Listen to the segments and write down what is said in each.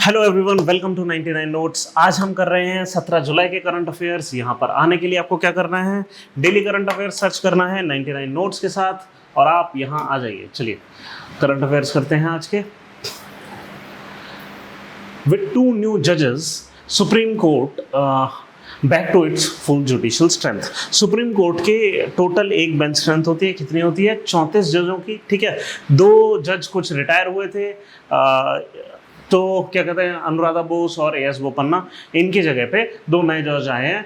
Hello everyone, welcome to 99 notes. आज हम कर रहे हैं 17 जुलाई के करंट अफेयर्स। यहाँ पर आने के लिए आपको क्या करना है, डेली करंट अफेयर्स सर्च करना है 99 नोट्स के साथ और आप यहाँ आ जाइए। चलिए करंट अफेयर्स करते हैं आज के। विद 2 न्यू जजेस supreme court back to its full judicial strength. Supreme court के टोटल एक बेंच स्ट्रेंथ होती है, कितनी होती है? 34 जजों की। ठीक है, 2 जज कुछ रिटायर हुए थे, तो क्या कहते हैं, अनुराधा बोस और एएस बोपन्ना, इनकी जगह पे 2 नए जज आए हैं,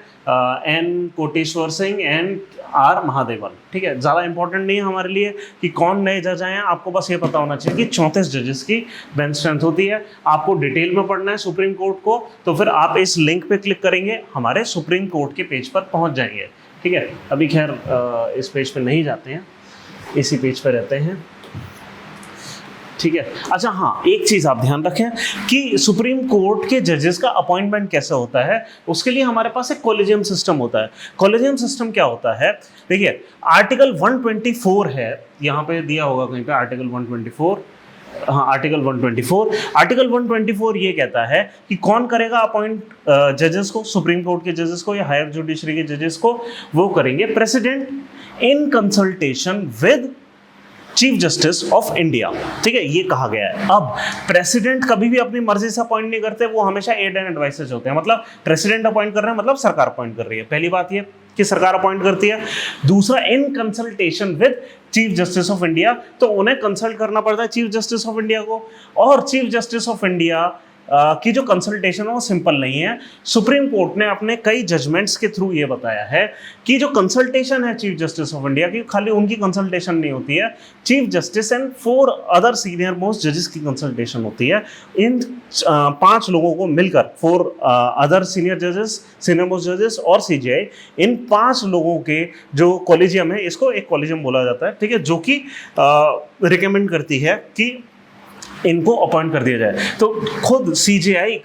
N Kotiswar Singh and R Mahadevan. ठीक है, ज़्यादा इंपॉर्टेंट नहीं है हमारे लिए कि कौन नए जज आए हैं, आपको बस ये पता होना चाहिए कि 34 जजेस की बेंच स्ट्रेंथ होती है। आपको डिटेल में पढ़ना है सुप्रीम कोर्ट को, तो फिर आप इस लिंक पे क्लिक करेंगे, हमारे सुप्रीम कोर्ट के पेज पर पहुंच जाएंगे। ठीक है, अभी खैर इस पेज पे नहीं जाते हैं, इसी पेज पे रहते हैं। ठीक है, अच्छा हाँ, एक चीज आप ध्यान रखें कि सुप्रीम कोर्ट के जजेस का अपॉइंटमेंट कैसे होता है। उसके लिए हमारे पास एक कॉलेजियम सिस्टम होता है। कॉलेजियम सिस्टम क्या होता है? देखिए, आर्टिकल 124 है, यहाँ पे दिया होगा कहीं पे आर्टिकल 124। हाँ, आर्टिकल 124। आर्टिकल 124 ये कहता है कि कौन करेगा अपॉइंट जजेस को, सुप्रीम कोर्ट के जजेस को या हायर जुडिशरी के जजेस को। वो करेंगे president in consultation with chief justice of India. ठीक है, ये कहा गया है। अब प्रेसिडेंट कभी भी अपनी मर्जी से अपॉइंट नहीं करते, वो हमेशा एड एंड एडवाइसेज होते हैं। मतलब प्रेसिडेंट अपॉइंट कर रहे हैं मतलब सरकार अपॉइंट कर रही है। पहली बात ये कि सरकार अपॉइंट करती है। दूसरा, in consultation with chief justice of India, तो उन्हें कंसल्ट करना पड़ता है चीफ जस्टिस ऑफ इंडिया को। और चीफ जस्टिस ऑफ इंडिया की जो कंसल्टेशन है वो सिंपल नहीं है। सुप्रीम कोर्ट ने अपने कई जजमेंट्स के थ्रू ये बताया है कि जो कंसल्टेशन है चीफ जस्टिस ऑफ इंडिया की, खाली उनकी कंसल्टेशन नहीं होती है, chief justice and 4 other senior most जजेस की कंसल्टेशन होती है। इन 5 लोगों को मिलकर, 4 अदर सीनियर जजेस, सीनियर मोस्ट जजेस और सीजीआई, इन 5 लोगों के जो कॉलेजियम है, इसको एक कॉलेजियम बोला जाता है। ठीक है, जो कि रिकमेंड करती है कि इनको अपॉइंट कर दिया जाए। तो खुद सीजीआई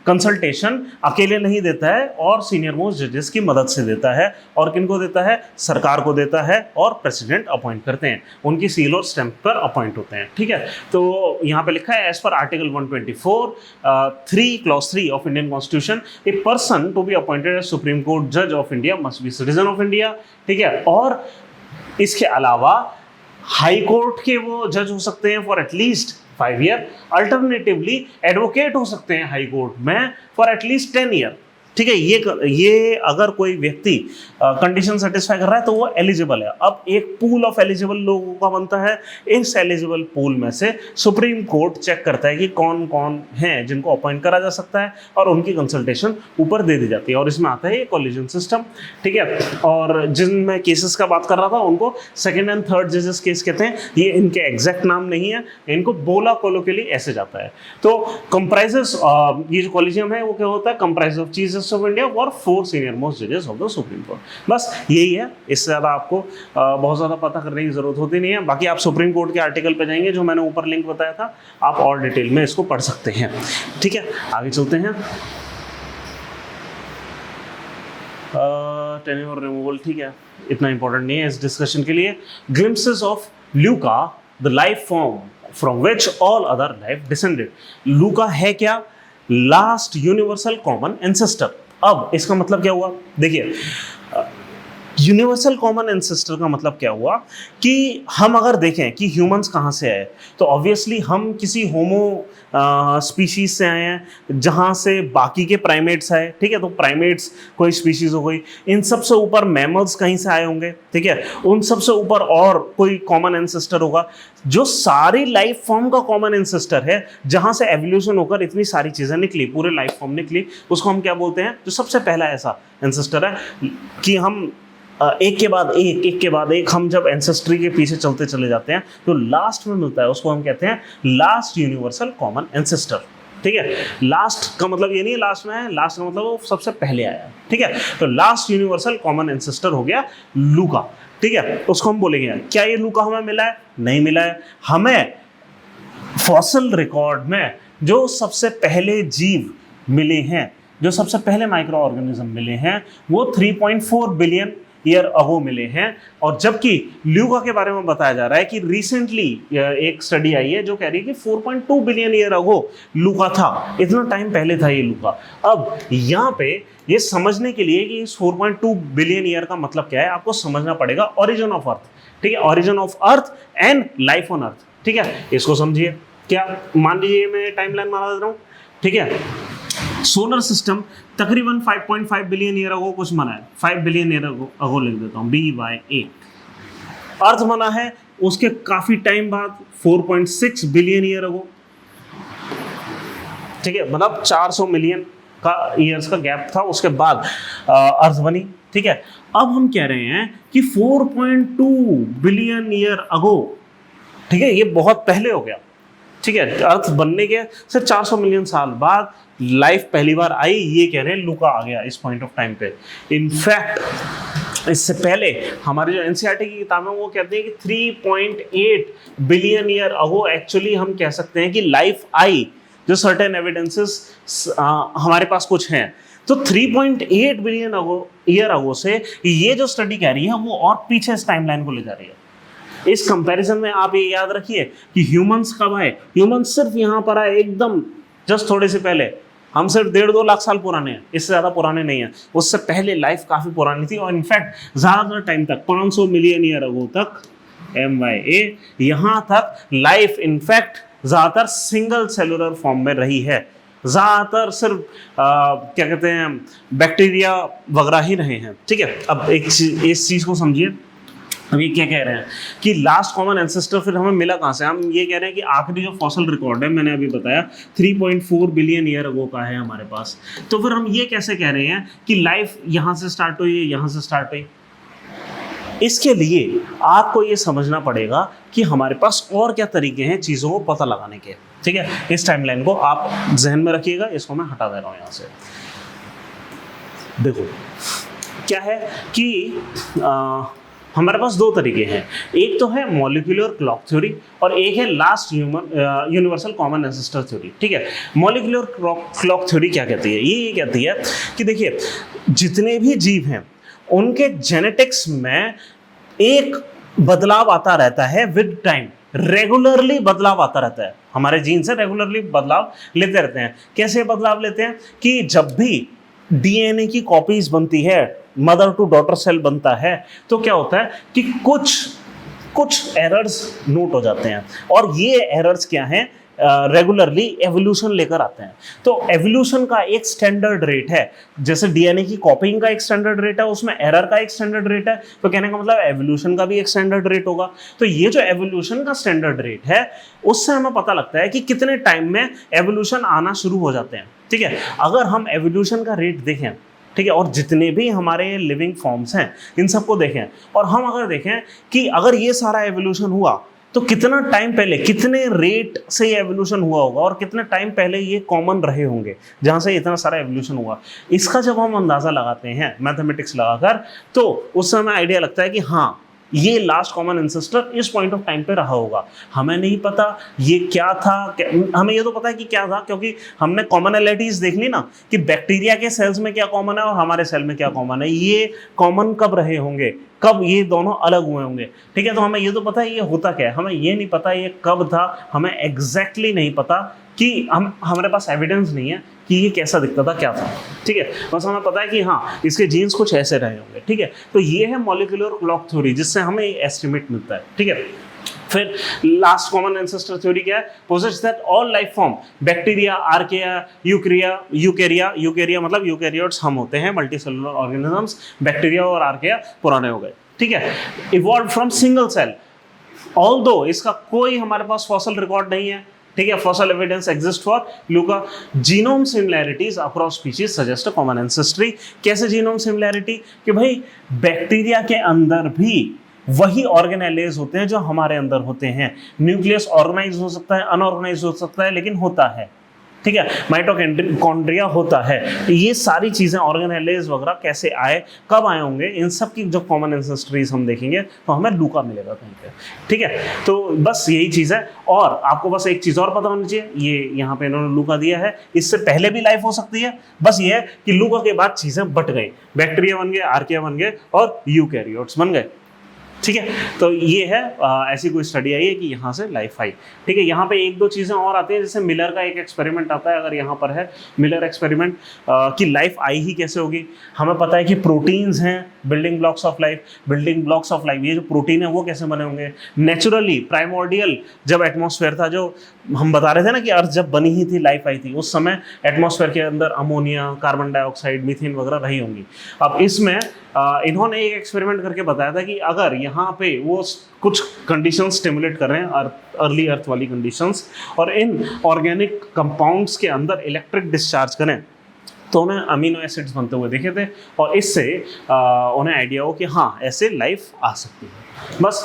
कंसल्टेशन अकेले नहीं देता है और सीनियर मोस्ट जजेस की मदद से देता है। और किनको देता है? सरकार को देता है, और प्रेसिडेंट अपॉइंट करते हैं, उनकी सील और स्टैंप पर अपॉइंट होते हैं। ठीक है, तो यहाँ पे लिखा है एज पर article 124 3 clause 3 of Indian constitution, a person to be appointed as supreme court जज of India must be citizen of India. ठीक है, और इसके अलावा हाई कोर्ट के वो जज हो सकते हैं for at least 5 year. Alternatively advocate हो सकते हैं हाई कोर्ट में फॉर एटलीस्ट 10 ईयर। ठीक है, ये अगर कोई व्यक्ति कंडीशन सेटिस्फाई कर रहा है तो वो एलिजिबल है। अब एक पूल ऑफ एलिजिबल लोगों का बनता है। इस एलिजिबल पूल में से सुप्रीम कोर्ट चेक करता है कि कौन कौन हैं जिनको अपॉइंट करा जा सकता है, और उनकी कंसल्टेशन ऊपर दे दी जाती है, और इसमें आता है ये कॉलेजियम सिस्टम। ठीक है, और जिन मैं केसेस का बात कर रहा था उनको 2nd एंड 3rd जजेस केस कहते हैं। ये इनके एग्जैक्ट नाम नहीं है, इनको बोला कोलोकियली ऐसे जाता है। तो कंप्राइजेस, ये जो कॉलेजियम है वो क्या होता है? Comprise of chief justice of India और 4 सीनियर मोस्ट जजेस ऑफ द सुप्रीम कोर्ट। बस यही है, इससे ज़्यादा आपको बहुत ज़्यादा पता करने की ज़रूरत होती नहीं है। बाकी आप सुप्रीम कोर्ट के आर्टिकल पे जाएंगे, जो मैंने ऊपर लिंक बताया था, आप और डिटेल में इसको पढ़ सकते हैं। ठीक है, आगे चलते हैं। टेन्योर रिमूवल, ठीक है, इतना इंपॉर्टेंट नहीं है इस डिस्कशन के लिए। Glimpses of Luka, the life form from which all other life descended. लूका है क्या? Last universal common ancestor. अब इसका मतलब क्या हुआ? देखिए, यूनिवर्सल कॉमन एंसेस्टर का मतलब क्या हुआ कि हम अगर देखें कि ह्यूमंस कहाँ से आए, तो ऑब्वियसली हम किसी होमो स्पीशीज से आए हैं, जहाँ से बाकी के प्राइमेट्स आए। ठीक है, तो प्राइमेट्स कोई स्पीशीज हो गई, इन सब से ऊपर मैमल्स कहीं से आए होंगे। ठीक है, उन सब से ऊपर और कोई कॉमन एंसेस्टर होगा, जो सारी लाइफ फॉर्म का कॉमन एंसेस्टर है, जहाँ से एवोल्यूशन होकर इतनी सारी चीज़ें निकली, पूरे लाइफ फॉर्म निकली, उसको हम क्या बोलते हैं? जो सबसे पहला ऐसा एंसेस्टर है कि हम एक के बाद एक हम जब एंसेस्ट्री के पीछे चलते चले जाते हैं, तो लास्ट में मिलता है, उसको हम कहते हैं लास्ट यूनिवर्सल कॉमन एंसेस्टर। ठीक है, लास्ट का मतलब ये नहीं है लास्ट में है, लास्ट का मतलब वो सबसे पहले आया। ठीक है, तो लास्ट यूनिवर्सल कॉमन एंसेस्टर हो गया लूका। ठीक है, उसको हम बोलेंगे। क्या ये लूका हमें मिला है? नहीं मिला है। हमें फॉसिल रिकॉर्ड में जो सबसे पहले जीव मिले हैं, जो सबसे पहले माइक्रो ऑर्गेनिज्म मिले हैं, वो 3.4 बिलियन ईयर अगो मिले हैं। और जबकि ल्यूका के बारे में बताया जा रहा है कि रिसेंटली एक स्टडी आई है जो कह रही है कि 4.2 बिलियन ईयर अगो लूका था, इतना टाइम पहले था ये लूका। अब यहाँ पे ये समझने के लिए कि इस 4.2 बिलियन ईयर का मतलब क्या है, आपको समझना पड़ेगा ओरिजिन ऑफ अर्थ, ठीक है, origin of earth and life on earth, ठीक है, इसको समझिए। क्या मान लीजिए मैं टाइमलाइन बना दे रहा हूँ, ठीक है, सोलर सिस्टम तकरीबन 5.5 बिलियन ईयर अगो कुछ बना है, 5 बिलियन ईयर अगो लिख देता हूँ, BY8। अर्थ बना है उसके काफी टाइम बाद 4.6 बिलियन ईयर अगो, ठीक है, मतलब 400 मिलियन का ईयर्स का गैप था, उसके बाद अर्थ बनी, ठीक है। अब हम कह रहे हैं कि 4.2 बिलियन ईयर अगो, ठीक है, ये बहुत पहले हो गया, ठीक है, अर्थ बनने के सिर्फ 400 मिलियन साल बाद लाइफ पहली बार आई, ये कह रहे हैं लूका आ गया इस पॉइंट ऑफ टाइम पे। इनफैक्ट इससे पहले हमारे जो एनसीईआरटी की किताबें वो कहते हैं कि 3.8 बिलियन ईयर अगो एक्चुअली हम कह सकते हैं कि लाइफ आई, जो सर्टेन एविडेंसेस हमारे पास कुछ हैं। तो 3.8 बिलियन ईयर अगो से ये जो स्टडी कह रही है वो और पीछे इस टाइमलाइन को ले जा रही है। इस कंपैरिजन में आप ये याद रखिए कि ह्यूमंस कब आए, ह्यूमंस सिर्फ यहाँ पर आए एकदम जस्ट थोड़े से पहले, हम सिर्फ 1.5-2 लाख साल पुराने हैं, इससे ज़्यादा पुराने नहीं हैं। उससे पहले लाइफ काफ़ी पुरानी थी और इनफैक्ट ज़्यादातर टाइम तक 500 मिलियन ईयर अगो तक MYA यहाँ तक लाइफ इनफैक्ट ज़्यादातर सिंगल सेलुलर फॉर्म में रही है, ज़्यादातर सिर्फ क्या कहते हैं बैक्टीरिया वगैरह ही रहे हैं, ठीक है। अब इस चीज़ को समझिए, हम ये क्या कह रहे हैं कि लास्ट कॉमन एंसेस्टर फिर हमें मिला कहाँ से। हम ये कह रहे हैं कि आखिरी जो फॉसिल रिकॉर्ड है, मैंने अभी बताया 3.4 बिलियन ईयर अगो का है हमारे पास। तो फिर हम ये कैसे कह रहे हैं कि लाइफ यहाँ से स्टार्ट हुई है, यहाँ से स्टार्ट हुई। इसके लिए आपको ये समझना पड़ेगा कि हमारे पास और क्या तरीके हैं चीज़ों को पता लगाने के, ठीक है। इस टाइमलाइन को आप जहन में रखिएगा, इसको मैं हटा दे रहा हूँ यहाँ से। देखो क्या है कि हमारे पास दो तरीके हैं, एक तो है मॉलिक्यूलर क्लॉक थ्योरी और एक है last universal common ancestor theory, ठीक है। मॉलिक्यूलर क्लॉक थ्योरी क्या कहती है, ये कहती है कि देखिए जितने भी जीव हैं उनके जेनेटिक्स में एक बदलाव आता रहता है विद टाइम, रेगुलरली बदलाव आता रहता है, हमारे जीन से रेगुलरली बदलाव लेते रहते हैं। कैसे बदलाव लेते हैं कि जब भी डीएनए की कॉपीज बनती है, मदर टू डॉटर सेल बनता है, तो क्या होता है कि कुछ एरर्स नोट हो जाते हैं और ये एरर्स क्या हैं, रेगुलरली एवोल्यूशन लेकर आते हैं। तो एवोल्यूशन का एक स्टैंडर्ड रेट है, जैसे डीएनए की कॉपिंग का एक स्टैंडर्ड रेट है, उसमें एरर का एक स्टैंडर्ड रेट है, तो कहने का मतलब एवोल्यूशन का भी एक स्टैंडर्ड रेट होगा। तो ये जो एवोल्यूशन का स्टैंडर्ड रेट है उससे हमें पता लगता है कि कितने टाइम में एवोल्यूशन आना शुरू हो जाते हैं, ठीक है। अगर हम एवोल्यूशन का रेट देखें, ठीक है, और जितने भी हमारे लिविंग फॉर्म्स हैं इन सबको देखें और हम अगर देखें कि अगर ये सारा एवोल्यूशन हुआ तो कितना टाइम पहले, कितने रेट से ये एवोल्यूशन हुआ होगा और कितने टाइम पहले ये कॉमन रहे होंगे जहाँ से इतना सारा एवोल्यूशन हुआ। इसका जब हम अंदाज़ा लगाते हैं मैथमेटिक्स लगाकर, तो उस समय आइडिया लगता है कि हाँ ये लास्ट कॉमन एंसेस्टर इस पॉइंट ऑफ टाइम पे रहा होगा। हमें नहीं पता ये क्या था, हमें ये तो पता है कि क्या था क्योंकि हमने कॉमनैलिटीज देख ली ना कि बैक्टीरिया के सेल्स में क्या कॉमन है और हमारे सेल में क्या कॉमन है, ये कॉमन कब रहे होंगे, कब ये दोनों अलग हुए होंगे, ठीक है। तो हमें ये तो पता है ये होता क्या है, हमें ये नहीं पता ये कब था, हमें एग्जैक्टली नहीं पता कि हमारे पास एविडेंस नहीं है कि ये कैसा दिखता था, क्या था, ठीक है। बस हमें पता है कि हाँ इसके जीन्स कुछ ऐसे रहे होंगे, ठीक है। तो ये है मॉलिक्यूलर क्लॉक थ्योरी जिससे हमें एस्टिमेट मिलता है, ठीक है। फिर लास्ट कॉमन एंसेस्टर थ्योरी क्या है, poses that all life form bacteria, archaea, eukarya मतलब यूकेरियोट्स हम होते हैं, मल्टीसेलुलर ऑर्गेनिजम्स, बैक्टीरिया और आर्किया पुराने हो गए, ठीक है। Evolve from single cell, although इसका कोई हमारे पास फॉसिल रिकॉर्ड नहीं है, ठीक है, fossil evidence exist for Luka. Genome similarities across species suggest a common ancestry. कैसे जीनोम सिमिलैरिटी, कि भाई बैक्टीरिया के अंदर भी वही ऑर्गेनेलेज होते हैं जो हमारे अंदर होते हैं। न्यूक्लियस ऑर्गेनाइज हो सकता है, अनऑर्गेनाइज हो सकता है, लेकिन होता है, ठीक है, माइटोकॉन्ड्रिया होता है। ये सारी चीज़ें ऑर्गेनेलेज वगैरह कैसे आए, कब आए होंगे, इन सब की जो कॉमन एंसेस्ट्रीज हम देखेंगे तो हमें लूका मिलेगा कहीं पे। ठीक है, तो बस यही चीज़ है। और आपको बस एक चीज़ और पता होनी चाहिए, ये यहाँ पे इन्होंने लूका दिया है, इससे पहले भी लाइफ हो सकती है। बस ये है कि लूका के बाद चीज़ें बट गई, बैक्टीरिया बन गए, आर्किया बन गए और यूकैरियोट्स बन गए। ठीक है, तो ये है ऐसी कोई स्टडी आई है कि यहाँ से लाइफ आई। ठीक है, यहाँ पे एक दो चीज़ें और आती हैं, जैसे मिलर का एक एक्सपेरिमेंट आता है, अगर यहाँ पर है मिलर एक्सपेरिमेंट कि लाइफ आई ही कैसे होगी। हमें पता है कि प्रोटीन्स हैं building blocks of life, building blocks of life, ये जो प्रोटीन है वो कैसे बने होंगे। नेचुरली प्राइमोर्डियल जब एटमॉस्फेयर था, जो हम बता रहे थे ना कि अर्थ जब बनी ही थी लाइफ आई थी, उस समय एटमॉस्फेयर के अंदर अमोनिया, कार्बन डाइऑक्साइड, मीथेन वगैरह रही होंगी। अब इसमें इन्होंने एक एक्सपेरिमेंट करके बताया था कि अगर यहाँ पे वो कुछ कंडीशंस स्टिमुलेट कर रहे हैं, अर्ली अर्थ वाली कंडीशंस, और इन ऑर्गेनिक कंपाउंड्स के अंदर इलेक्ट्रिक डिस्चार्ज करें, तो उन्हें अमीनो एसिड्स बनते हुए देखे थे, और इससे उन्हें आइडिया हो कि हाँ ऐसे लाइफ आ सकती है। बस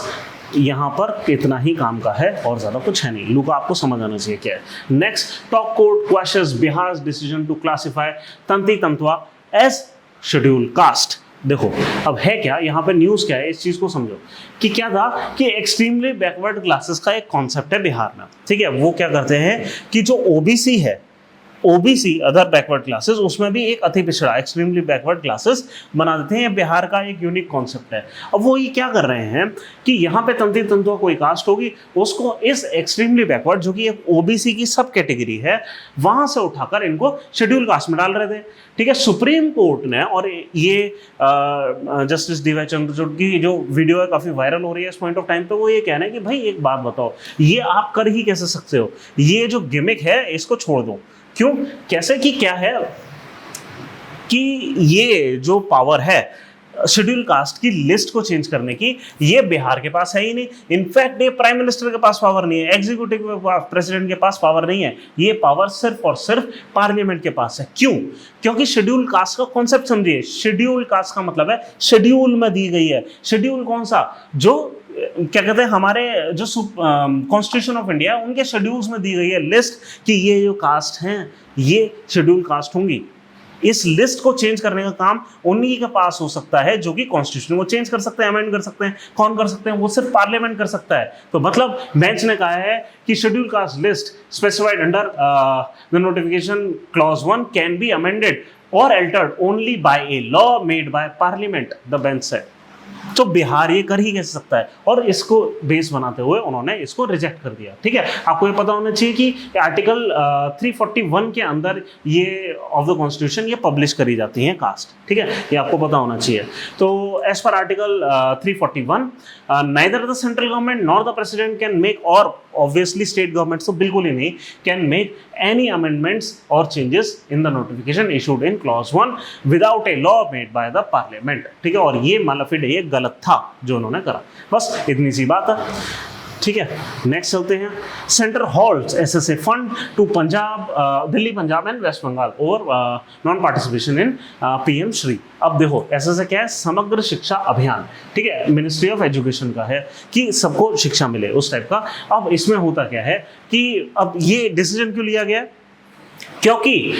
यहाँ पर इतना ही काम का है और ज़्यादा कुछ है नहीं। लूका आपको समझ आना चाहिए क्या है। Next, top court questions Bihar decision to classify Tanti Tantua as schedule caste. देखो अब है क्या, यहाँ पे न्यूज़ क्या है, इस चीज़ को समझो कि क्या था कि एक्सट्रीमली बैकवर्ड क्लासेस का एक कॉन्सेप्ट है बिहार में। ठीक है, वो क्या करते हैं कि जो ओबीसी है, ओबीसी अदर बैकवर्ड क्लासेस, उसमें भी एक अति पिछड़ा एक्सट्रीमली बैकवर्ड क्लासेस बना देते हैं। ये बिहार का एक यूनिक कॉन्सेप्ट है। अब वो ये क्या कर रहे हैं कि यहाँ पे तंती तंतुआ कोई कास्ट होगी, उसको इस एक्सट्रीमली बैकवर्ड जो कि एक ओबीसी की सब कैटेगरी है, वहां से उठाकर इनको शेड्यूल कास्ट में डाल रहे थे। ठीक है, सुप्रीम कोर्ट ने, और ये जस्टिस डीवाई चंद्रचूड़ की जो वीडियो है काफ़ी वायरल हो रही है इस पॉइंट ऑफ टाइम पे, वो ये कह रहे हैं कि भाई एक बात बताओ, ये आप कर ही कैसे सकते हो, ये जो गिमिक है इसको छोड़ दो। क्यों, कैसे, कि क्या है कि ये जो पावर है शेड्यूल कास्ट की लिस्ट को चेंज करने की, ये बिहार के पास है ही नहीं। इनफैक्ट ये प्राइम मिनिस्टर के पास पावर नहीं है, एग्जीक्यूटिव प्रेसिडेंट के पास पावर नहीं है, ये पावर सिर्फ और सिर्फ पार्लियामेंट के पास है। क्यों, क्योंकि शेड्यूल कास्ट का कॉन्सेप्ट समझिए। शेड्यूल कास्ट का मतलब है शेड्यूल में दी गई है। शेड्यूल कौन सा, जो क्या कहते हैं हमारे जो कॉन्स्टिट्यूशन ऑफ इंडिया, उनके शेड्यूल्स में दी गई है लिस्ट कि ये जो कास्ट हैं ये शेड्यूल कास्ट होंगी। इस लिस्ट को चेंज करने का काम उन्हीं के पास हो सकता है जो कि कॉन्स्टिट्यूशन को चेंज कर सकते हैं, अमेंड कर सकते हैं। कौन कर सकते हैं, वो सिर्फ पार्लियामेंट कर सकता है। तो मतलब बेंच ने कहा है कि schedule caste list specified under the notification clause 1 can be amended और altered only by a law made by parliament, the bench said. तो बिहार ये कर ही कैसे सकता है, और इसको बेस बनाते हुए उन्होंने इसको रिजेक्ट कर दिया। ठीक है, आपको ये पता होना चाहिए कि आर्टिकल 341 के अंदर ये ऑफ द कॉन्स्टिट्यूशन ये पब्लिश करी जाती हैं कास्ट। ठीक है, ये आपको पता होना चाहिए। तो एज पर article 341 neither the central government nor the president can make, और ऑब्वियसली स्टेट गवर्नमेंट तो बिल्कुल ही नहीं कैन मेक एनी अमेंडमेंट्स और changes in the notification issued in clause 1 without a law made by the parliament. ठीक है, और ये मालफिड ये गलत था जो उन्होंने करा। बस इतनी सी बात है। ठीक है, नेक्स्ट चलते हैं। Centre holds SSA fund to Punjab, Delhi, Punjab and west Bengal और non participation in PM Shri. अब देखो एसएसए क्या है, समग्र शिक्षा अभियान। ठीक है, मिनिस्ट्री ऑफ एजुकेशन का है कि सबको शिक्षा मिले उस टाइप का। अब इसमें होता क्या है कि अब ये डिसीजन क्यों लिया गया, क्योंकि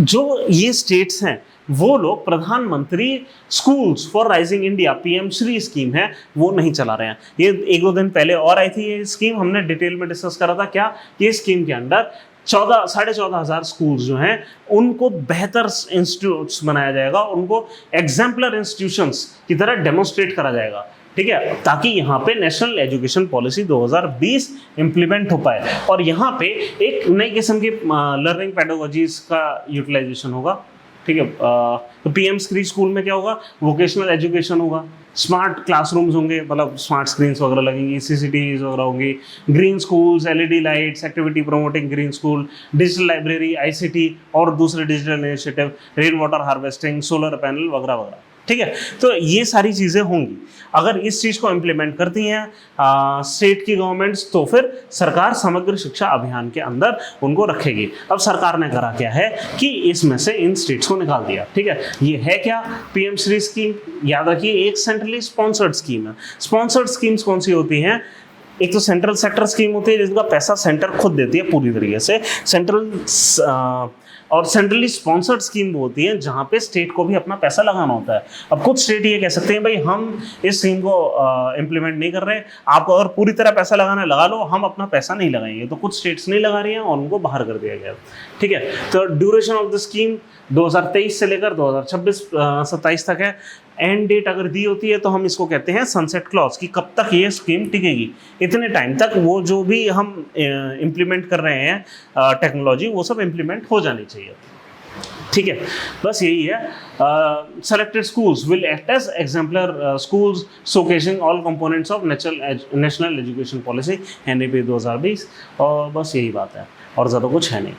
जो ये स्टेट्स हैं वो लोग प्रधानमंत्री schools for rising India PM Shri scheme है वो नहीं चला रहे हैं। ये एक दो दिन पहले और आई थी ये स्कीम, हमने डिटेल में डिस्कस करा था। क्या, ये स्कीम के अंडर 14,500 स्कूल्स जो हैं उनको बेहतर इंस्टीट्यूट्स बनाया जाएगा, उनको एग्जाम्पलर इंस्टीट्यूशंस की तरह डेमोन्स्ट्रेट करा जाएगा। ठीक है, ताकि यहाँ पे नेशनल एजुकेशन पॉलिसी 2020 इम्प्लीमेंट हो पाए, और यहाँ पे एक नई किस्म की लर्निंग पेडागोजीज का यूटिलाइजेशन होगा। ठीक है, तो पीएम श्री स्कूल में क्या होगा, वोकेशनल एजुकेशन होगा, स्मार्ट क्लासरूम्स होंगे, मतलब स्मार्ट स्क्रीन्स वगैरह लगेंगी, सीसीटीवीज वगैरह होंगी, green schools, LED lights, activity promoting green school, digital library, ICT और दूसरे digital initiative, rain water harvesting, solar panel वगैरह वगैरह। ठीक है, तो ये सारी चीज़ें होंगी। अगर इस चीज़ को इम्प्लीमेंट करती हैं स्टेट की गवर्नमेंट्स, तो फिर सरकार समग्र शिक्षा अभियान के अंदर उनको रखेगी। अब सरकार ने करा क्या है कि इसमें से इन स्टेट्स को निकाल दिया। ठीक है, ये है क्या, पीएम श्री स्कीम। याद रखिए एक सेंट्रली स्पॉन्सर्ड स्कीम है। स्पॉन्सर्ड स्कीम्स कौन सी होती हैं, एक तो सेंट्रल सेक्टर स्कीम होती है जिसका पैसा सेंटर खुद देती है पूरी तरीके से, और सेंट्रली स्पॉन्सर्ड स्कीम वो होती है जहाँ पे स्टेट को भी अपना पैसा लगाना होता है। अब कुछ स्टेट ये कह सकते हैं भाई हम इस स्कीम को इम्प्लीमेंट नहीं कर रहे, आपको अगर पूरी तरह पैसा लगाना लगा लो, हम अपना पैसा नहीं लगाएंगे। तो कुछ स्टेट्स नहीं लगा रही हैं और उनको बाहर कर दिया गया। ठीक है, तो ड्यूरेशन ऑफ द स्कीम 2023 से लेकर 2026-27 तक है। एंड डेट अगर दी होती है तो हम इसको कहते हैं सनसेट क्लॉज, कि कब तक ये स्कीम टिकेगी, इतने टाइम तक वो जो भी हम इम्प्लीमेंट कर रहे हैं टेक्नोलॉजी, वो सब इम्प्लीमेंट हो जानी चाहिए। ठीक है, बस यही है। Selected schools will act as exemplar schools showcasing all components of national education policy NEP 2020, और बस यही बात है और ज़्यादा कुछ है नहीं।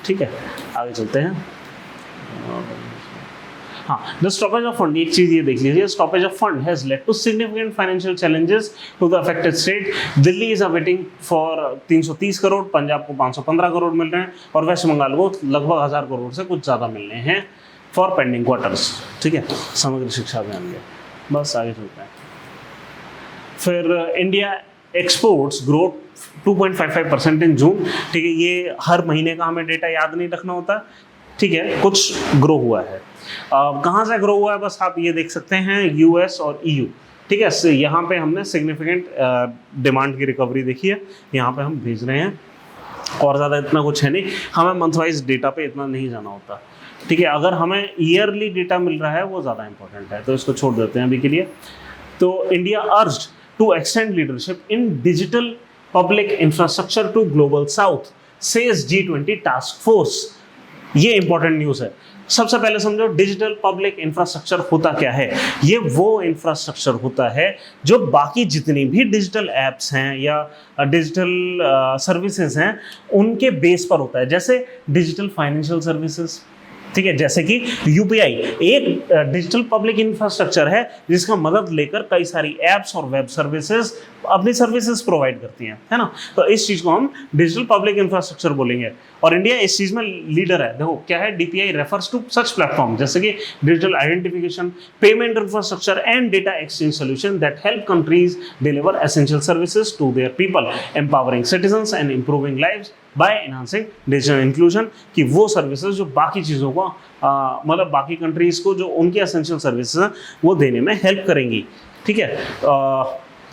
ठीक है, आगे चलते हैं। हाँ, द स्टॉपेज ऑफ फंड, एक चीज ये देख लीजिए, stoppage of fund has led to significant financial challenges to the affected state. Delhi is awaiting for 330 crore, Punjab को 515 करोड़ मिल रहे हैं और वेस्ट बंगाल को लगभग 1000 करोड़ से कुछ ज़्यादा मिलने हैं फॉर पेंडिंग क्वार्टर्स। ठीक है, समग्र शिक्षा अभियान में। बस आगे चलते हैं। फिर इंडिया एक्सपोर्ट्स ग्रो 2.55% इन जून। ठीक है, ये हर महीने का हमें डेटा याद नहीं रखना होता। ठीक है, कुछ ग्रो हुआ है। कहाँ से ग्रो हुआ है, बस आप ये देख सकते हैं US और EU। ठीक है, यहाँ पे हमने सिग्निफिकेंट डिमांड की रिकवरी देखी है, यहाँ पे हम भेज रहे हैं, और ज़्यादा इतना कुछ है नहीं। हमें मंथ वाइज डेटा पे इतना नहीं जाना होता। ठीक है, अगर हमें ईयरली डेटा मिल रहा है वो ज़्यादा इंपॉर्टेंट है, तो इसको छोड़ देते हैं अभी के लिए। तो India urged to extend leadership in digital public infrastructure to global south, says G20 task force. ये इंपॉर्टेंट न्यूज़ है। सबसे पहले समझो डिजिटल पब्लिक इंफ्रास्ट्रक्चर होता क्या है। ये वो इंफ्रास्ट्रक्चर होता है जो बाकी जितनी भी डिजिटल एप्स हैं या डिजिटल सर्विसेज हैं उनके बेस पर होता है। जैसे डिजिटल फाइनेंशियल सर्विसेज, ठीक है, जैसे कि UPI एक डिजिटल पब्लिक इंफ्रास्ट्रक्चर है जिसका मदद लेकर कई सारी एप्स और वेब सर्विसेज अपनी सर्विसेज प्रोवाइड करती हैं, है ना। तो इस चीज़ को हम डिजिटल पब्लिक इंफ्रास्ट्रक्चर बोलेंगे और इंडिया इस चीज़ में लीडर है। देखो क्या है, DPI refers to such platform जैसे कि digital identification, payment infrastructure and data exchange solution that help countries deliver essential services to their people, empowering citizens and improving lives by enhancing digital inclusion. कि वो services जो बाकी चीज़ों को मतलब बाकी कंट्रीज को जो उनकी एसेंशियल सर्विसेज हैं वो देने में हेल्प करेंगी। ठीक है,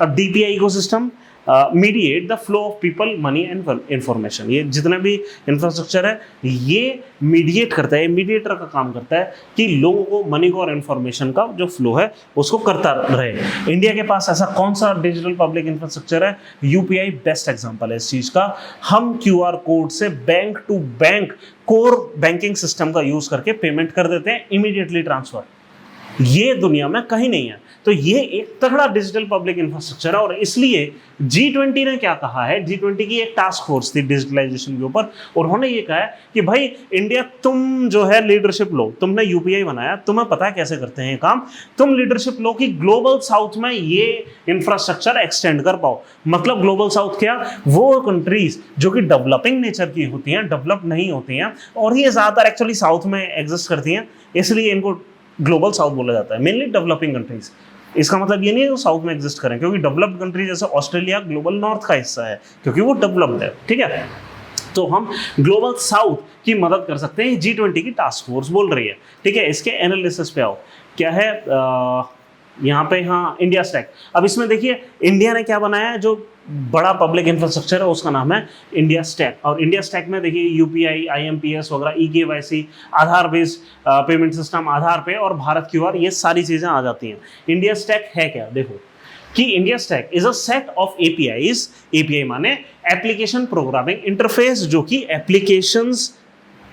अब DPI ecosystem mediate the flow of people, money and information. ये जितना भी इंफ्रास्ट्रक्चर है ये मीडिएट करता है, मीडिएटर का काम करता है कि लोगों को मनी को और इंफॉर्मेशन का जो फ्लो है उसको करता रहे। इंडिया के पास ऐसा कौन सा डिजिटल पब्लिक इंफ्रास्ट्रक्चर है? UPI बेस्ट एग्जांपल है इस चीज़ का। हम QR कोड से bank to bank core banking system का यूज़ करके पेमेंट कर देते हैं, इमीडिएटली ट्रांसफर। ये दुनिया में कहीं नहीं है। तो ये एक तगड़ा डिजिटल पब्लिक इंफ्रास्ट्रक्चर है और इसलिए G20 ने क्या कहा है, G20 की एक टास्क फोर्स थी डिजिटलाइजेशन के ऊपर, और उन्होंने ये कहा है कि भाई इंडिया तुम जो है लीडरशिप लो, तुमने UPI बनाया, तुम्हें पता है कैसे करते हैं ये काम, तुम लीडरशिप लो कि ग्लोबल साउथ में ये इंफ्रास्ट्रक्चर एक्सटेंड कर पाओ। मतलब ग्लोबल साउथ क्या, वो कंट्रीज जो कि डेवलपिंग नेचर की होती हैं, डेवलप नहीं होती हैं, और ये ज़्यादातर एक्चुअली साउथ में एग्जिस्ट करती हैं, इसलिए इनको ग्लोबल साउथ बोला जाता है, मेनली डेवलपिंग कंट्रीज। इसका मतलब ये नहीं है वो साउथ में एग्जिस्ट करें, क्योंकि डेवलप्ड कंट्री जैसे ऑस्ट्रेलिया ग्लोबल नॉर्थ का हिस्सा है क्योंकि वो डेवलप्ड है। ठीक है, तो हम ग्लोबल साउथ की मदद कर सकते हैं, G20 की टास्क फोर्स बोल रही है। ठीक है, इसके एनालिसिस पे आओ, क्या है यहाँ पे, हाँ इंडिया स्टैक। अब इसमें देखिए इंडिया ने क्या बनाया है, जो बड़ा पब्लिक इंफ्रास्ट्रक्चर है उसका नाम है इंडिया स्टैक। और इंडिया स्टैक में देखिए UPI, IMPS वगैरह, eKYC, आधार बेस्ड पेमेंट सिस्टम, आधार पे और भारत QR, ये सारी चीज़ें आ जाती हैं। इंडिया स्टैक है क्या, देखो कि India stack is a set of APIs। API माने एप्लीकेशन प्रोग्रामिंग इंटरफेस, जो कि एप्लीकेशंस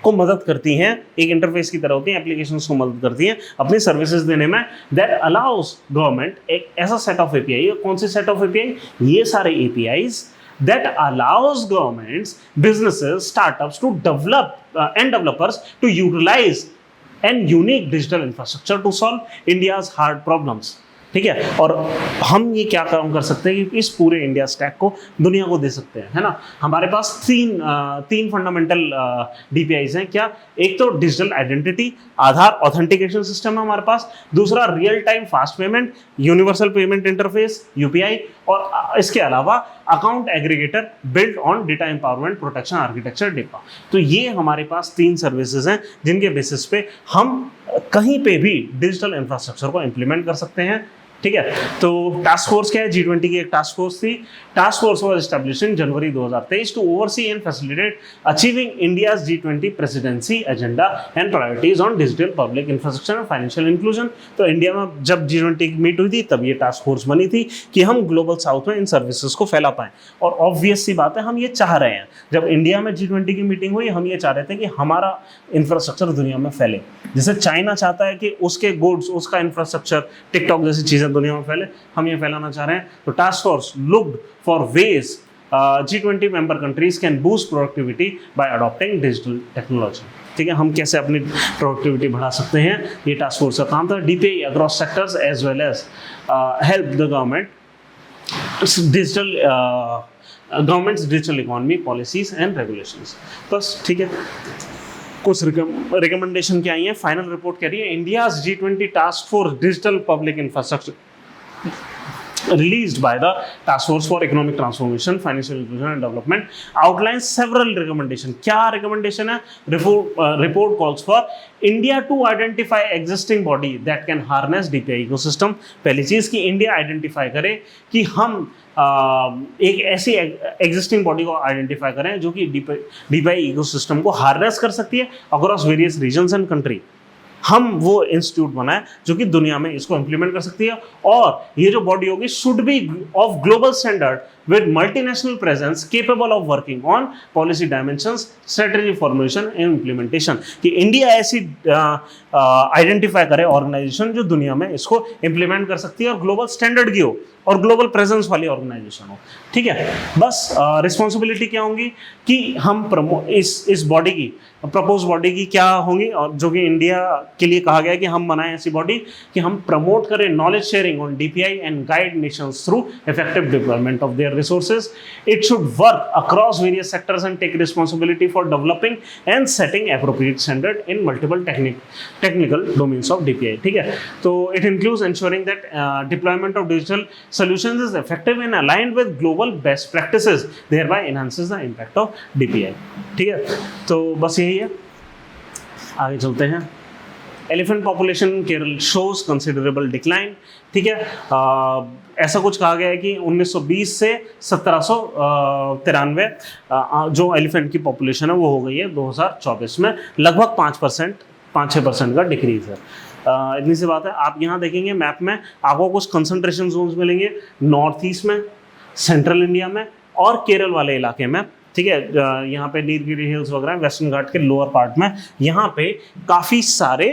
को मदद करती हैं, एक इंटरफेस की तरह होती हैं, एप्लीकेशंस को मदद करती हैं अपनी सर्विसेज देने में। दैट अलाउज गवर्नमेंट, एक ऐसा सेट ऑफ API, कौन से सेट ऑफ API, ये सारे APIs that allows governments, businesses, startups to develop and developers to utilize an unique digital infrastructure to solve India's hard problems. ठीक है। और हम ये क्या काम कर सकते हैं कि इस पूरे इंडिया स्टैक को दुनिया को दे सकते हैं, है ना। हमारे पास तीन फंडामेंटल डीपीआईज हैं। क्या? एक तो digital identity, Aadhaar authentication system है हमारे पास। दूसरा real time fast payment, universal payment interface UPI, और इसके अलावा account aggregator build on data empowerment protection architecture DEPA. तो ये हमारे पास 3 सर्विसेज हैं जिनके बेसिस पे हम कहीं पे भी डिजिटल इंफ्रास्ट्रक्चर को इंप्लीमेंट कर सकते हैं, ठीक है। तो टास्क फोर्स क्या है? G20 की एक टास्क फोर्स थी। Task force was established in January 2023 to oversee and facilitate achieving India's G20 presidency agenda and priorities on digital public infrastructure and financial inclusion. तो इंडिया में जब G20 की meet हुई थी तब ये टास्क फोर्स बनी थी कि हम ग्लोबल साउथ में इन सर्विसेज को फैला पाएं। और ऑब्वियस सी बात है, हम ये चाह रहे हैं। जब इंडिया में G20 की मीटिंग हुई, हम ये चाह रहे थे कि हमारा इंफ्रास्ट्रक्चर दुनिया में फैले। जैसे चाइना चाहता है कि उसके गुड्स, उसका इंफ्रास्ट्रक्चर, टिकटॉक जैसी चीजें दुनिया में फैले, हम ये फैलाना चाह रहे हैं। तो task force looked for ways G20 member countries can boost productivity by adopting digital technology. ठीक है, हम कैसे अपनी प्रोडक्टिविटी बढ़ा सकते हैं, ये टास्क फोर्स का काम था। DPI across sectors as well as help the government digital governments digital economy policies and regulations. बस ठीक है, कुछ रिकमेंडेशन क्या आई है। फाइनल रिपोर्ट कह रही है India's G20 task force digital public infrastructure released by the Task Force for Economic Transformation, Financial Inclusion and Development outlines several recommendations. क्या recommendation है? Report calls for India to identify existing body that can harness DPI ecosystem. पहली चीज़ कि India identify करे कि हम एक ऐसी existing body को आइडेंटिफाई करें जो कि डीपीआई इकोसिस्टम को हार्नेस कर सकती है across various regions and country. हम वो इंस्टीट्यूट बनाए जो कि दुनिया में इसको इंप्लीमेंट कर सकती है। और ये जो बॉडी होगी should be of global standard with multinational presence capable of working on policy dimensions, strategy formulation and implementation. कि इंडिया ऐसी आइडेंटिफाई करे ऑर्गेनाइजेशन जो दुनिया में इसको इंप्लीमेंट कर सकती है और ग्लोबल स्टैंडर्ड की हो और ग्लोबल प्रेजेंस वाली ऑर्गेनाइजेशन हो। ठीक है, बस रिस्पॉन्सिबिलिटी क्या होंगी कि हम इस बॉडी की प्रपोज बॉडी की क्या होंगी, और जो कि इंडिया के लिए कहा गया है कि हम बनाएं ऐसी बॉडी कि हम प्रमोट करें knowledge sharing on DPI and guide nations through effective deployment of their resources. It should work across various sectors and take responsibility for developing and setting appropriate standard in multiple technical domains of DPI. ठीक है, तो it includes ensuring that deployment of digital solutions is effective and aligned with global best practices, thereby enhances the impact of DPI। ठीक है, तो बस यही है, आगे चलते हैं। Elephant population Kerala shows considerable decline. ठीक है, ऐसा कुछ कहा गया है कि 1920 से 1793 जो एलिफेंट की पॉपुलेशन है वो हो गई है 2024 में लगभग 5-6% का डिक्रीज है। इतनी सी बात है। आप यहाँ देखेंगे मैप में आपको कुछ कंसंट्रेशन जोन्स मिलेंगे नॉर्थ ईस्ट में, सेंट्रल इंडिया में और केरल वाले इलाके में। ठीक है, यहाँ पे नीलगिरी हिल्स वगैरह वेस्टर्न घाट के लोअर पार्ट में यहाँ पे काफ़ी सारे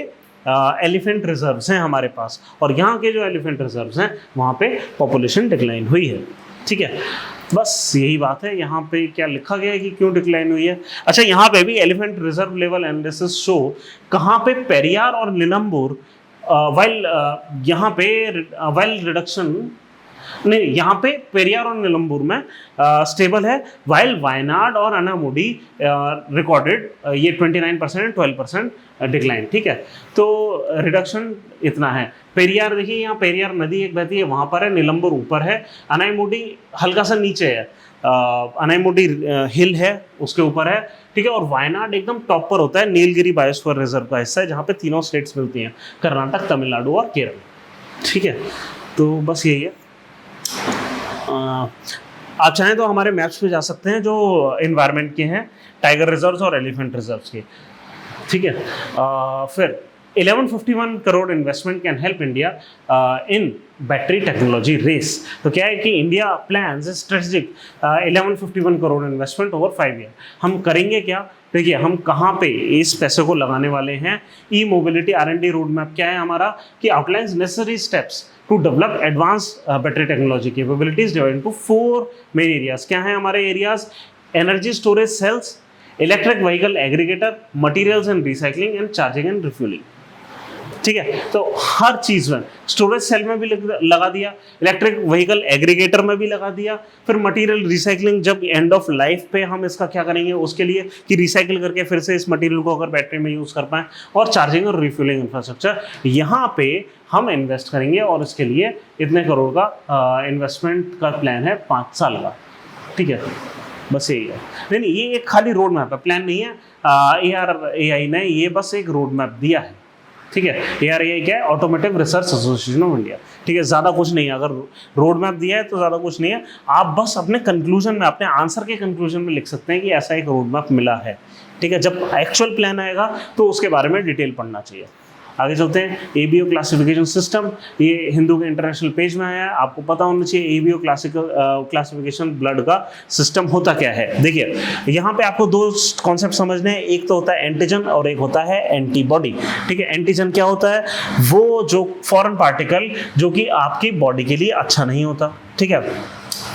एलिफेंट रिजर्व्स हैं हमारे पास, और यहाँ के जो एलिफेंट रिजर्व्स हैं वहाँ पे पॉपुलेशन डिक्लाइन हुई है। ठीक है, बस यही बात है। यहाँ पे क्या लिखा गया है कि क्यों डिक्लाइन हुई है। अच्छा, यहाँ पे भी elephant reserve level analysis show कहाँ पे पेरियार और नीलम्बूर वाइल यहाँ पे वाइल रिडक्शन नहीं, यहाँ पे पेरियार और नीलम्बूर में स्टेबल है, वाइल वायनाड और अनामुडी रिकॉर्डेड ये 29% 12% डिक्लाइन। ठीक है, तो रिडक्शन इतना है। पेरियार देखिए, यहाँ पेरियार नदी एक बहती है वहाँ पर है, नीलम्बूर ऊपर है, अनाईमुडी हल्का सा नीचे है, अनाईमुडी हिल है उसके ऊपर है। ठीक है, और वायनाड एकदम टॉप पर होता है, नीलगिरी बायोस्फीयर रिजर्व का हिस्सा है जहाँ पे तीनों स्टेट्स मिलती हैं, कर्नाटक, तमिलनाडु और केरल। ठीक है, तो बस यही है। आप चाहें तो हमारे मैप्स पे जा सकते हैं जो एनवायरनमेंट के हैं, टाइगर रिजर्व्स और एलिफेंट रिजर्व्स के। ठीक है, फिर 1151 crore investment can help India in battery technology race. तो क्या है कि India plans strategic 1151 crore investment over 5 year. हम करेंगे क्या? देखिए, हम कहाँ पे इस पैसे को लगाने वाले हैं। ई मोबिलिटी R&D रोड मैप क्या है हमारा कि outlines necessary steps to develop advance battery technology capabilities divided into 4 main areas. क्या है हमारे areas? Energy storage cells, electric vehicle aggregator, materials and recycling and charging and refuelling. ठीक है। तो हर चीज में, स्टोरेज सेल में भी लगा दिया, इलेक्ट्रिक व्हीकल एग्रीगेटर में भी लगा दिया, फिर मटेरियल रिसाइकलिंग, जब एंड ऑफ लाइफ पे हम इसका क्या करेंगे उसके लिए कि रिसाइकिल करके फिर से इस मटेरियल को अगर बैटरी में यूज कर पाएं, और चार्जिंग और रिफ्यूलिंग इंफ्रास्ट्रक्चर यहाँ पे हम इन्वेस्ट करेंगे, और इसके लिए इतने करोड़ का इन्वेस्टमेंट का प्लान है 5 साल का। ठीक है, बस यही है। नहीं, ये एक खाली रोड मैप है, प्लान नहीं है। ARAI ने ये बस एक रोड मैप दिया है। ठीक है, ARAI क्या है? Automotive research association of India. ठीक है, ज़्यादा कुछ नहीं है। अगर रोड मैप दिया है तो ज़्यादा कुछ नहीं है। आप बस अपने कंक्लूजन में, अपने आंसर के कंक्लूजन में लिख सकते हैं कि ऐसा एक रोड मैप मिला है। ठीक है, जब एक्चुअल प्लान आएगा तो उसके बारे में डिटेल पढ़ना चाहिए। आगे चलते हैं। ABO क्लासिफिकेशन सिस्टम, ये हिंदू के इंटरनेशनल पेज में आया है। आपको पता होना चाहिए ABO क्लासिफिकेशन ब्लड का सिस्टम होता क्या है। देखिए, यहाँ पे आपको 2 कॉन्सेप्ट समझने हैं। एक तो होता है एंटीजन और एक होता है एंटीबॉडी। ठीक है, एंटीजन क्या होता है? वो जो फॉरेन पार्टिकल जो कि आपकी बॉडी के लिए अच्छा नहीं होता। ठीक है,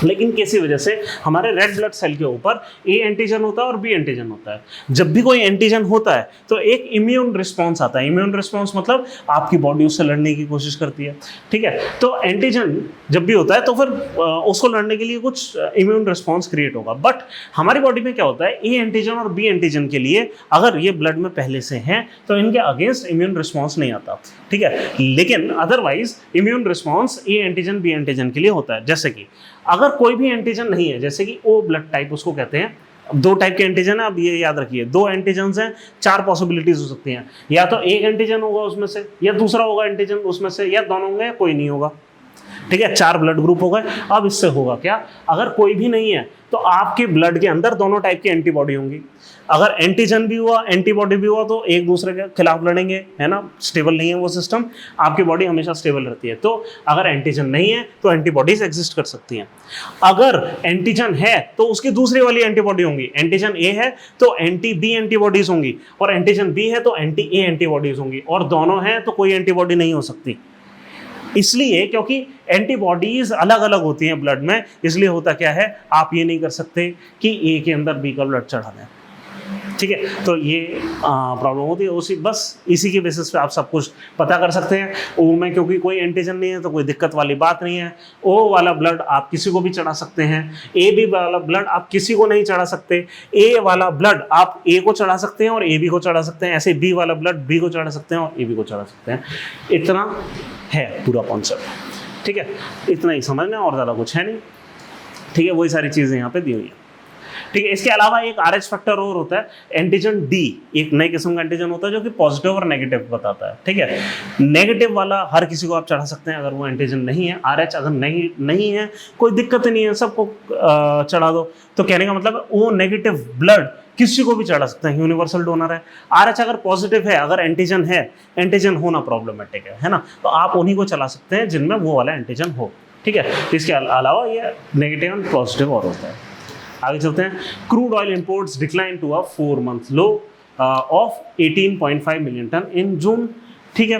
लेकिन किसी वजह से हमारे रेड ब्लड सेल के ऊपर A एंटीजन होता है और B एंटीजन होता है। जब भी कोई एंटीजन होता है तो एक इम्यून रिस्पॉन्स आता है। इम्यून रिस्पॉन्स मतलब आपकी बॉडी उससे लड़ने की कोशिश करती है। ठीक है, तो एंटीजन जब भी होता है तो फिर उसको लड़ने के लिए कुछ इम्यून रिस्पॉन्स क्रिएट होगा। बट हमारी बॉडी में क्या होता है? A एंटीजन और B एंटीजन के लिए अगर ये ब्लड में पहले से हैं तो इनके अगेंस्ट इम्यून रिस्पॉन्स नहीं आता। ठीक है, लेकिन otherwise immune response A antigen B antigen के लिए होता है। जैसे कि अगर कोई भी एंटीजन नहीं है, जैसे कि O ब्लड टाइप उसको कहते हैं, 2 टाइप के एंटीजन है, अब ये याद रखिए। 2 एंटीजन्स हैं, 4 पॉसिबिलिटीज हो सकती हैं। या तो एक एंटीजन होगा उसमें से, या दूसरा होगा एंटीजन उसमें से, या दोनों होंगे, कोई नहीं होगा। ठीक है, 4 ब्लड ग्रुप हो गए। अब इससे होगा क्या? अगर कोई भी नहीं है तो आपके ब्लड के अंदर दोनों टाइप की एंटीबॉडी होंगी। अगर एंटीजन भी हुआ, एंटीबॉडी भी हुआ, तो एक दूसरे के खिलाफ लड़ेंगे, है ना। स्टेबल नहीं है वो सिस्टम, आपकी बॉडी हमेशा स्टेबल रहती है। तो अगर एंटीजन नहीं है तो एंटीबॉडीज एग्जिस्ट कर सकती हैं। अगर एंटीजन है तो उसकी दूसरी वाली एंटीबॉडी होंगी। एंटीजन A है तो एंटी B एंटीबॉडीज होंगी, और एंटीजन B है तो एंटी A एंटीबॉडीज होंगी, और दोनों हैं तो कोई एंटीबॉडी नहीं हो सकती। इसलिए क्योंकि एंटीबॉडीज अलग अलग होती हैं ब्लड में, इसलिए होता क्या है, आप ये नहीं कर सकते कि A के अंदर B का ब्लड चढ़ा दें। ठीक है, तो ये प्रॉब्लम होती है। उसी बस इसी के बेसिस पे आप सब कुछ पता कर सकते हैं। O में क्योंकि कोई एंटीजन नहीं है तो कोई दिक्कत वाली बात नहीं है। O वाला ब्लड आप किसी को भी चढ़ा सकते हैं। AB वाला ब्लड आप किसी को नहीं चढ़ा सकते। A वाला ब्लड आप A को चढ़ा सकते हैं और AB को चढ़ा सकते हैं। ऐसे B वाला ब्लड B को चढ़ा सकते हैं और AB को चढ़ा सकते हैं। इतना है पूरा कॉन्सेप्ट। ठीक है, इतना ही समझना, और ज़्यादा कुछ है नहीं। ठीक है, वही सारी चीज़ें यहाँ पे दी हुई है। ठीक है, इसके अलावा एक RH फैक्टर और होता है, एंटीजन D, एक नए किस्म का एंटीजन होता है जो कि पॉजिटिव और नेगेटिव बताता है। ठीक है, नेगेटिव वाला हर किसी को आप चढ़ा सकते हैं अगर वो एंटीजन नहीं है। RH अगर नहीं है, कोई दिक्कत नहीं है, सबको चढ़ा दो। तो कहने का मतलब वो नेगेटिव ब्लड किसी को भी चढ़ा सकते हैं, यूनिवर्सल डोनर है। RH अगर पॉजिटिव है, अगर एंटीजन है, एंटीजन होना प्रॉब्लमेटिक है ना, तो आप उन्हीं को चला सकते हैं जिनमें वो वाला एंटीजन हो। ठीक है, इसके अलावा ये नेगेटिव एंड पॉजिटिव और होता है। आगे चलते हैं। Crude oil imports decline to a 4 month low of 18.5 million ton in June. ठीक है,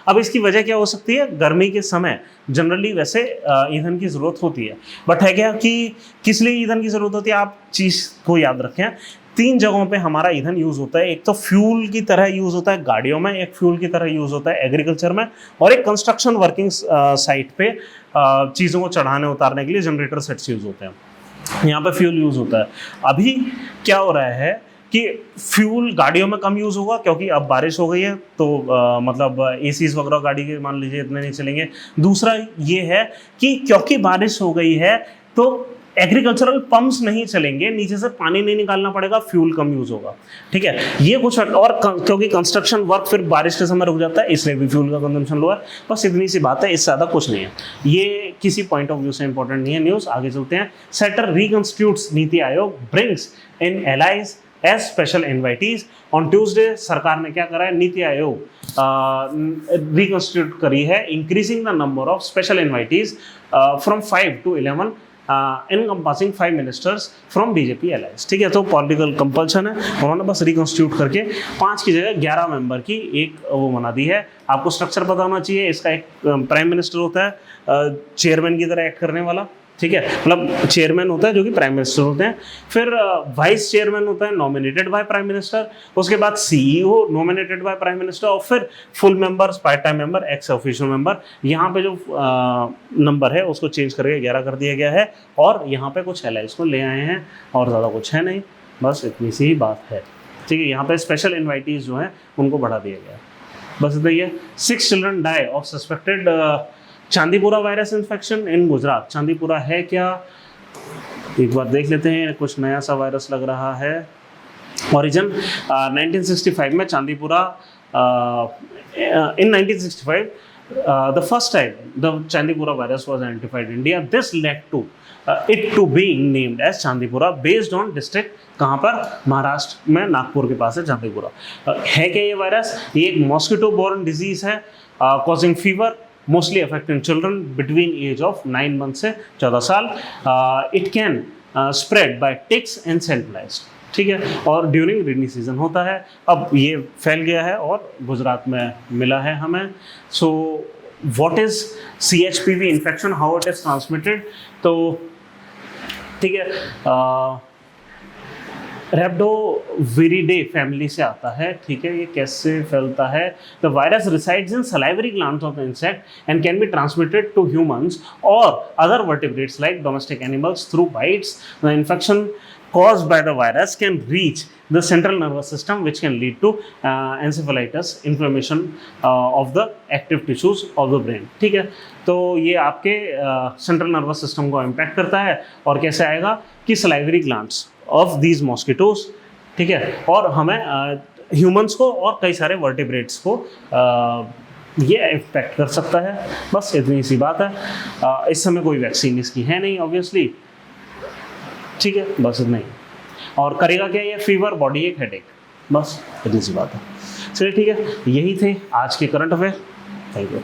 अब इसकी वजह क्या हो सकती है? गर्मी के समय जनरली वैसे ईंधन की ज़रूरत होती है, बट है क्या कि किस लिए ईंधन की ज़रूरत होती है, आप चीज़ को याद रखें। 3 जगहों पे हमारा ईंधन यूज़ होता है। एक तो फ्यूल की तरह यूज़ होता है गाड़ियों में, एक फ्यूल की तरह यूज़ होता है एग्रीकल्चर में, और एक कंस्ट्रक्शन वर्किंग साइट पे चीज़ों को चढ़ाने उतारने के लिए जनरेटर सेट्स यूज़ होते हैं। यहाँ पे फ्यूल यूज़ होता है। अभी क्या हो रहा है कि फ्यूल गाड़ियों में कम यूज़ होगा क्योंकि अब बारिश हो गई है, तो मतलब ACs वगैरह गाड़ी के मान लीजिए इतने नहीं चलेंगे। दूसरा ये है कि क्योंकि बारिश हो गई है तो एग्रीकल्चरल पंप्स नहीं चलेंगे, नीचे से पानी नहीं निकालना पड़ेगा, फ्यूल कम यूज़ होगा। ठीक है, ये कुछ, और क्योंकि कंस्ट्रक्शन वर्क फिर बारिश के समय रुक जाता है, इसलिए भी फ्यूल का कंजम्पशन लो है। बस इतनी सी बात है, इससे ज़्यादा कुछ नहीं है। ये किसी पॉइंट ऑफ व्यू से इंपॉर्टेंट नहीं है न्यूज़। आगे चलते हैं। Shutter reconstitutes NITI Aayog brings in allies as special invitees. On Tuesday सरकार ने क्या करा है? नीति आयोग रिकंस्टिट्यूट करी है, increasing the number of special invitees from 5 to 11 encompassing 5 ministers from BJP alliance। ठीक है, तो पॉलिटिकल कंपल्शन है, उन्होंने बस रिकंस्टिट्यूट करके 5 की जगह 11 मेंबर की एक वो बना दी है। आपको स्ट्रक्चर पता होना चाहिए। इसका एक प्राइम मिनिस्टर होता है, चेयरमैन की तरह एक्ट करने वाला, ठीक है, मतलब चेयरमैन होता है जो कि प्राइम मिनिस्टर होते हैं, फिर वाइस चेयरमैन होता है नॉमिनेटेड बाय प्राइम मिनिस्टर, उसके बाद CEO nominated by prime minister, और फिर full members, part time member, x official member. यहाँ पे जो नंबर है उसको चेंज करके 11 कर दिया गया है, और यहाँ पे कुछ एलाइज को ले आए हैं, और ज़्यादा कुछ है नहीं, बस इतनी सी ही बात है। ठीक है, यहाँ पे स्पेशल इन्वाइटीज जो हैं उनको बढ़ा दिया गया, बस इतना ही है। 6 children die of suspected Chandipura virus infection in Gujarat. Chandipura है क्या, एक बार देख लेते हैं, कुछ नया सा वायरस लग रहा है। ओरिजिन 1965 में Chandipura, in 1965 the first time the Chandipura virus was identified in India. This led to it to being named as Chandipura based on district, कहाँ पर, महाराष्ट्र में नागपुर के पास है चांदीपुरा। है क्या ये वायरस, ये एक मॉस्किटो बोर्न डिजीज है, causing fever, mostly affecting children between age of 9 month से 14 साल। It can spread by ticks and sand flies, ठीक है, और ड्यूरिंग रेनी सीजन होता है। अब ये फैल गया है और गुजरात में मिला है हमें। So what is CHPV infection, how it is transmitted, तो ठीक है, रेप्डोविरिडे फैमिली से आता है, ठीक है। ये कैसे फैलता है, the virus resides in salivary glands of the insect and can be transmitted to humans और other vertebrates like domestic animals through bites. The infection caused by the virus can reach the central nervous system, which can lead to encephalitis, inflammation of the active tissues of the brain, ठीक है। तो ये आपके central nervous system को impact करता है, और कैसे आएगा कि salivary glands of these mosquitoes, ठीक है, और हमें ह्यूमंस को और कई सारे वर्टिब्रेट्स को ये इम्पैक्ट कर सकता है। बस इतनी सी बात है। इस समय कोई वैक्सीन इसकी है नहीं ऑब्वियसली, ठीक है, बस इतना ही। और करेगा क्या ये, फीवर, बॉडी एक, हेडेक, बस इतनी सी बात है। चलिए ठीक है, यही थे आज के करंट अफेयर। Thank you.